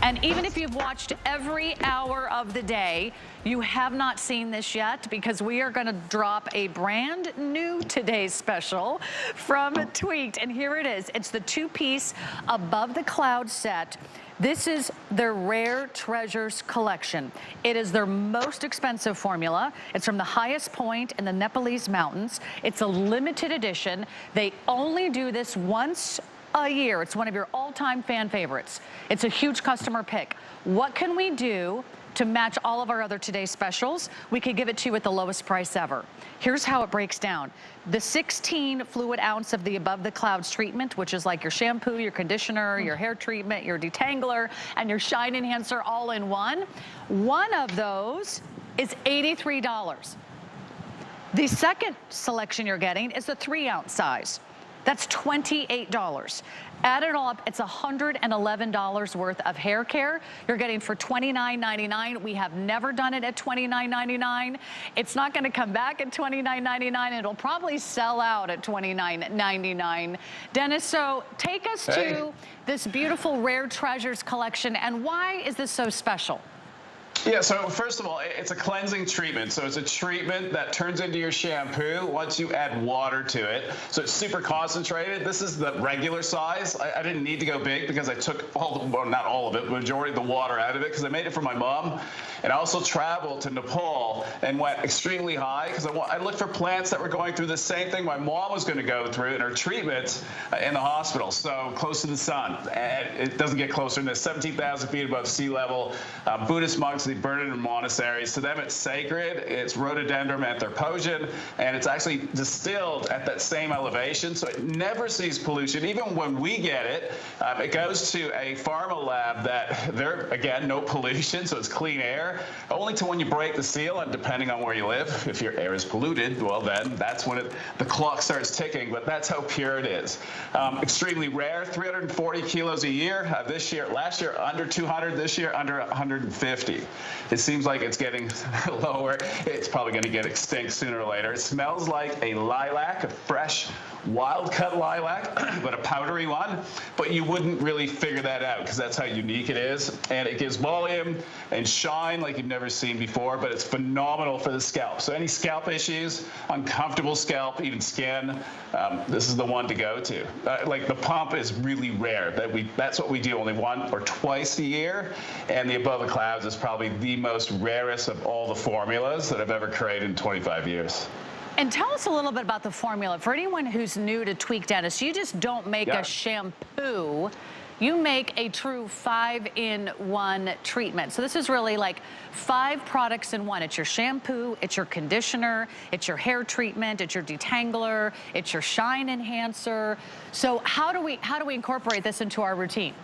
And even if you've watched every hour of the day, you have not seen this yet because we are gonna drop a brand new today's special from Tweaked. And here it is. It's the two-piece above the cloud set. This is their Rare Treasures collection. It is their most expensive formula. It's from the highest point in the Nepalese mountains. It's a limited edition. They only do this once a year. It's one of your all-time fan favorites. It's a huge customer pick. What can we do to match all of our other today's specials? We could give it to you at the lowest price ever. Here's how it breaks down. The 16 fluid ounce of the Above the Clouds treatment, which is like your shampoo, your conditioner, your hair treatment, your detangler, and your shine enhancer all in one. One of those is $83. The second selection you're getting is the 3-ounce size. That's $28. Add it all up, it's $111 worth of hair care. You're getting for $29.99. We have never done it at $29.99. It's not gonna come back at $29.99. It'll probably sell out at $29.99. Dennis, so take us to this beautiful Rare Treasures collection, and why is this so special? Yeah, so first of all, it's a cleansing treatment. So it's a treatment that turns into your shampoo once you add water to it. So it's super concentrated. This is the regular size. I didn't need to go big because I took well, not all of it, the majority of the water out of it because I made it for my mom. And I also traveled to Nepal and went extremely high because I looked for plants that were going through the same thing my mom was going to go through in her treatment in the hospital. So close to the sun. And it doesn't get closer than this, 17,000 feet above sea level. Buddhist monks, they burn it in monasteries. To them, it's sacred. It's rhododendron antopogon, and it's actually distilled at that same elevation, so it never sees pollution. Even when we get it, it goes to a pharma lab that they're, again, no pollution, so it's clean air. Only to when you break the seal, and depending on where you live, if your air is polluted, well, then that's when the clock starts ticking, but that's how pure it is. Extremely rare, 340 kilos a year. Last year, under 200. This year, under 150. It seems like it's getting lower. It's probably going to get extinct sooner or later. It smells like a lilac, a fresh, wild-cut lilac, but a powdery one. But you wouldn't really figure that out because that's how unique it is. And it gives volume and shine like you've never seen before, but it's phenomenal for the scalp. So any scalp issues, uncomfortable scalp, even skin, this is the one to go to. Like the pump is really rare. That's what we do only once or twice a year. And the Above the Clouds is probably the most rarest of all the formulas that I've ever created in 25 years. And tell us a little bit about the formula. For anyone who's new to Tweaked, Dennis, you just don't make a shampoo. You make a true 5-in-1 treatment. So this is really like 5 products in one. It's your shampoo, it's your conditioner, it's your hair treatment, it's your detangler, it's your shine enhancer. So how do we incorporate this into our routine?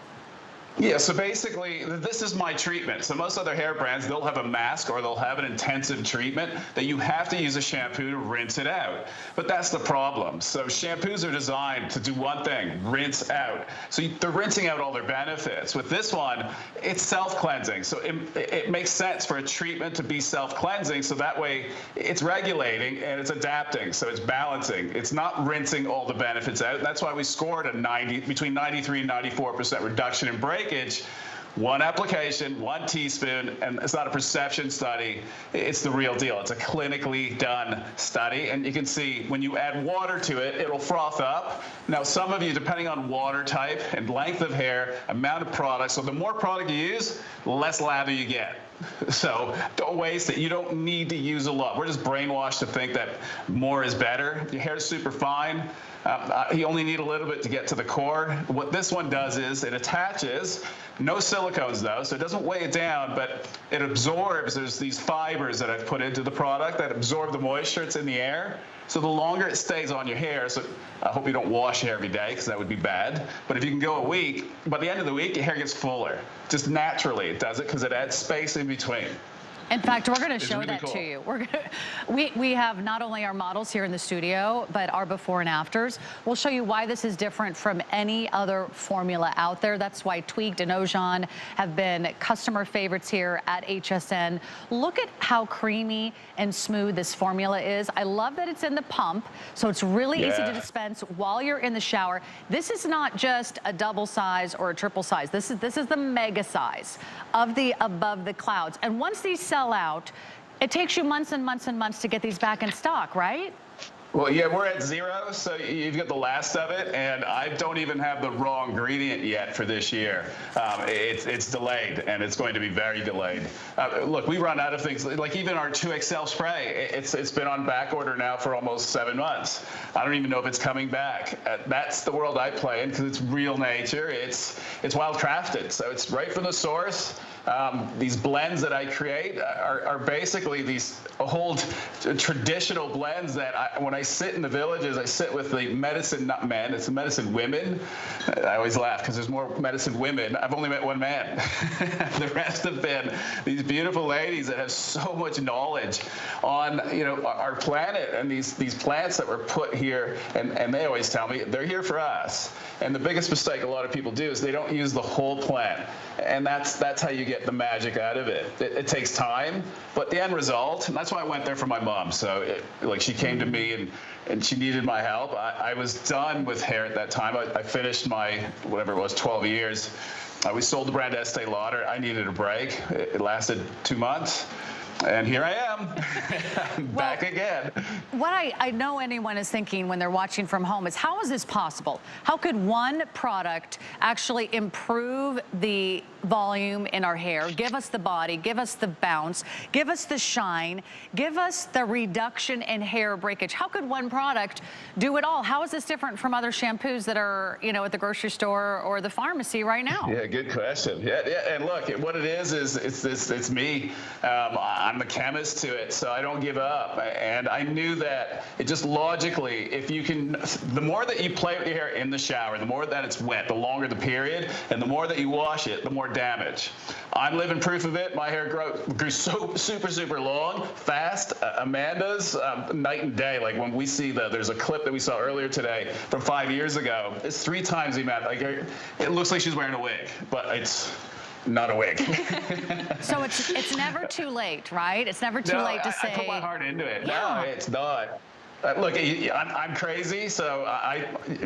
Yeah, so basically, this is my treatment. So most other hair brands, they'll have a mask or they'll have an intensive treatment that you have to use a shampoo to rinse it out. But that's the problem. So shampoos are designed to do one thing, rinse out. So they're rinsing out all their benefits. With this one, it's self-cleansing. So it makes sense for a treatment to be self-cleansing, so that way it's regulating and it's adapting. So it's balancing. It's not rinsing all the benefits out. That's why we scored a between 93 and 94% reduction in breakage. One application, 1 teaspoon, and it's not a perception study. It's the real deal. It's a clinically done study, and you can see when you add water to it, it'll froth up. Now, some of you, depending on water type and length of hair, amount of product, so the more product you use, the less lather you get. So don't waste it. You don't need to use a lot. We're just brainwashed to think that more is better. Your hair is super fine. You only need a little bit to get to the core. What this one does is it attaches, no silicones though, so it doesn't weigh it down, but it absorbs. There's these fibers that I've put into the product that absorb the moisture. It's in the air. So the longer it stays on your hair, so I hope you don't wash hair every day because that would be bad. But if you can go a week, by the end of the week, your hair gets fuller. Just naturally it does it because it adds space in between. In fact, we're going to It's show really that cool. to you. We have not only our models here in the studio, but our before and afters. We'll show you why this is different from any other formula out there. That's why Tweaked and Ojan have been customer favorites here at HSN. Look at how creamy and smooth this formula is. I love that it's in the pump, so it's really easy to dispense while you're in the shower. This is not just a double size or a triple size. This is the mega size of the Above the Clouds. And once these sell out, it takes you months and months and months to get these back in stock, right? Well, yeah, we're at 0, so you've got the last of it, and I don't even have the raw ingredient yet for this year. It's delayed, and it's going to be very delayed. Look, we run out of things, like even our 2XL spray, it's been on back order now for almost 7 months. I don't even know if it's coming back. That's the world I play in, because it's real nature. It's wild crafted, so it's right from the source. These blends that I create are basically these old traditional blends that when I sit in the villages, I sit with the medicine, not men, it's the medicine women. I always laugh because there's more medicine women. I've only met one man. The rest have been these beautiful ladies that have so much knowledge on our planet and these plants that were put here. And they always tell me they're here for us. And the biggest mistake a lot of people do is they don't use the whole plant. And that's how you get the magic out of it. It takes time, but the end result, and that's why I went there for my mom. So she came to me and she needed my help. I was done with hair at that time. I finished my, whatever it was, 12 years. We sold the brand Estee Lauder. I needed a break. It lasted 2 months. And here I am, back again. What I know anyone is thinking when they're watching from home is, how is this possible? How could one product actually improve the volume in our hair, give us the body, give us the bounce, give us the shine, give us the reduction in hair breakage? How could one product do it all? How is this different from other shampoos that are, at the grocery store or the pharmacy right now? Yeah, good question. Yeah, and look, what it is it's me. I'm the chemist to it, so I don't give up. And I knew that it just logically, if you can, the more that you play with your hair in the shower, the more that it's wet, the longer the period, and the more that you wash it, the more damage. I'm living proof of it. My hair grew so super long, fast. Amanda's night and day. Like when we see there's a clip that we saw earlier today from 5 years ago. It's 3 times the amount. Like it looks like she's wearing a wig, but it's not a wig. So it's never too late, right? It's never too late to say. I put my heart into it. Yeah. No, it's not. Look, I'm crazy, so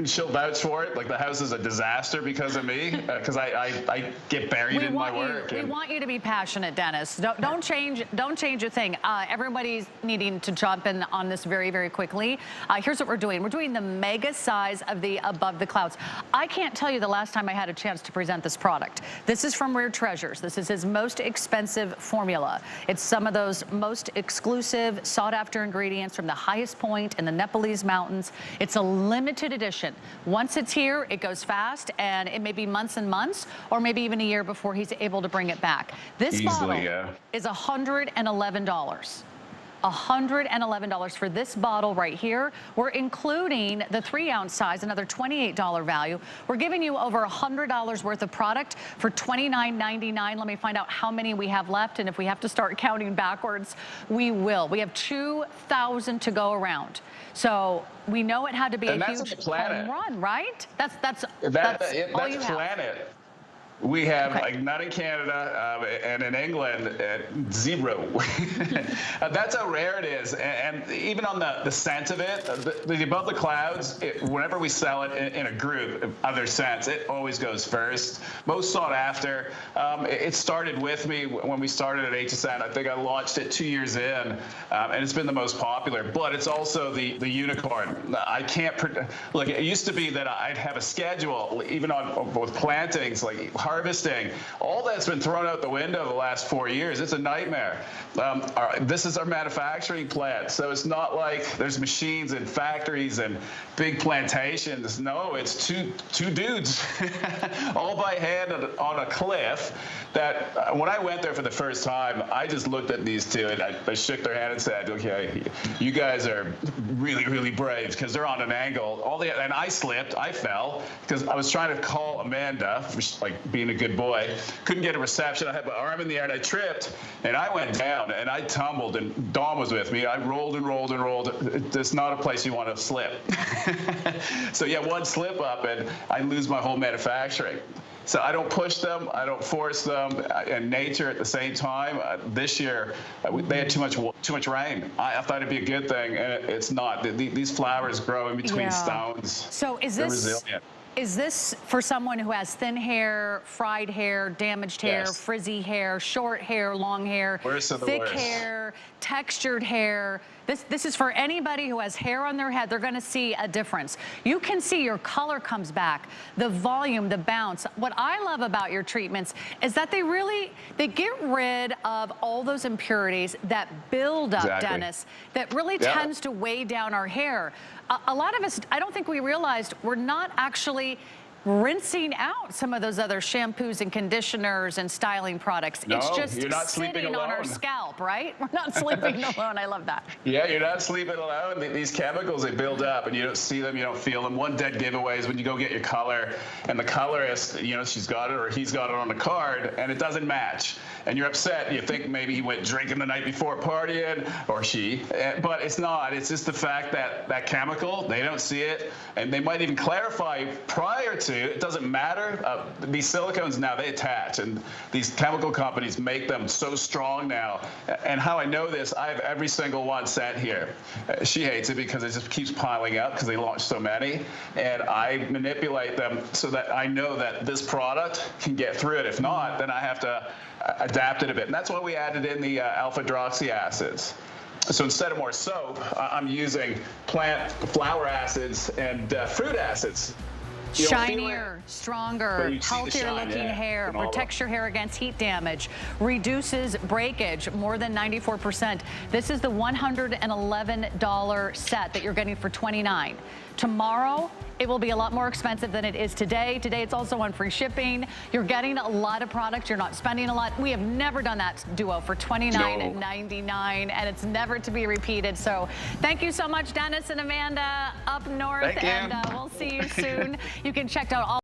she'll vouch for it. Like the house is a disaster because of me, because I get buried in my work. We want you to be passionate, Dennis. Don't change a thing. Everybody's needing to jump in on this very, very quickly. Here's what we're doing. We're doing the mega size of the Above the Clouds. I can't tell you the last time I had a chance to present this product. This is from Rare Treasures. This is his most expensive formula. It's some of those most exclusive, sought-after ingredients from the highest point in the Nepalese mountains. It's a limited edition. Once it's here, it goes fast, and it may be months and months, or maybe even a year before he's able to bring it back. This bottle is $111. $111 for this bottle right here. We're including the 3-ounce size, another $28 value. We're giving you over $100 worth of product for $29.99. Let me find out how many we have left, and if we have to start counting backwards, we will. We have 2,000 to go around. So we know it had to be a huge home run, right? That's all you have. We have, like, not in Canada and in England, 0. That's how rare it is. And even on the scent of it, the Above the Clouds, whenever we sell it in a group, other scents, it always goes first. Most sought after. It started with me when we started at HSN. I think I launched it 2 years in, and it's been the most popular. But it's also the unicorn. I can't, look, it used to be that I'd have a schedule, even with plantings, like harvesting. All that's been thrown out the window the last 4 years. It's a nightmare. This is our manufacturing plant, so it's not like there's machines and factories and big plantations. No, it's two dudes all by hand on a cliff. That when I went there for the first time, I just looked at these two and I shook their hand and said, okay, you guys are really, really brave, because they're on an angle. And I slipped, I fell, because I was trying to call Amanda, like being a good boy. Couldn't get a reception. I had my arm in the air and I tripped and I went down and I tumbled, and Dawn was with me. I rolled and rolled and rolled. It's not a place you want to slip. So yeah, one slip up and I lose my whole manufacturing. So I don't push them, I don't force them, and nature at the same time. This year, they had too much rain. I thought it'd be a good thing, and it's not. These flowers grow in between stones. So They're resilient. Is this for someone who has thin hair, fried hair, damaged hair, frizzy hair, short hair, long hair, thick hair, textured hair? This is for anybody who has hair on their head. They're going to see a difference. You can see your color comes back, the volume, the bounce. What I love about your treatments is that they get rid of all those impurities that build up, Dennis, that really tends to weigh down our hair. A lot of us, I don't think we realized we're not actually rinsing out some of those other shampoos and conditioners and styling products. No, it's just you're not sitting sleeping on alone. our scalp, right? We're not sleeping alone. I love that. Yeah, you're not sleeping alone. These chemicals, they build up and you don't see them, you don't feel them. One dead giveaway is when you go get your color and the colorist, you know, she's got it or he's got it on the card and it doesn't match. And you're upset. You think maybe he went drinking the night before partying, or she, but it's not. It's just the fact that that chemical, they don't see it, and they might even clarify prior to. It doesn't matter. These silicones now, they attach, and these chemical companies make them so strong now. And how I know this, I have every single one sent here. She hates it because it just keeps piling up because they launch so many, and I manipulate them so that I know that this product can get through it. If not, then I have to adapt it a bit. And that's why we added in the alpha-hydroxy acids. So instead of more soap, I'm using plant flower acids and fruit acids. Shinier, stronger, healthier looking hair, protects your hair against heat damage, reduces breakage more than 94%. This is the $111 set that you're getting for $29. Tomorrow, it will be a lot more expensive than it is today. Today, it's also on free shipping. You're getting a lot of products. You're not spending a lot. We have never done that duo for $29.99, and it's never to be repeated. So thank you so much, Dennis and Amanda up north, and we'll see you soon. You can check out all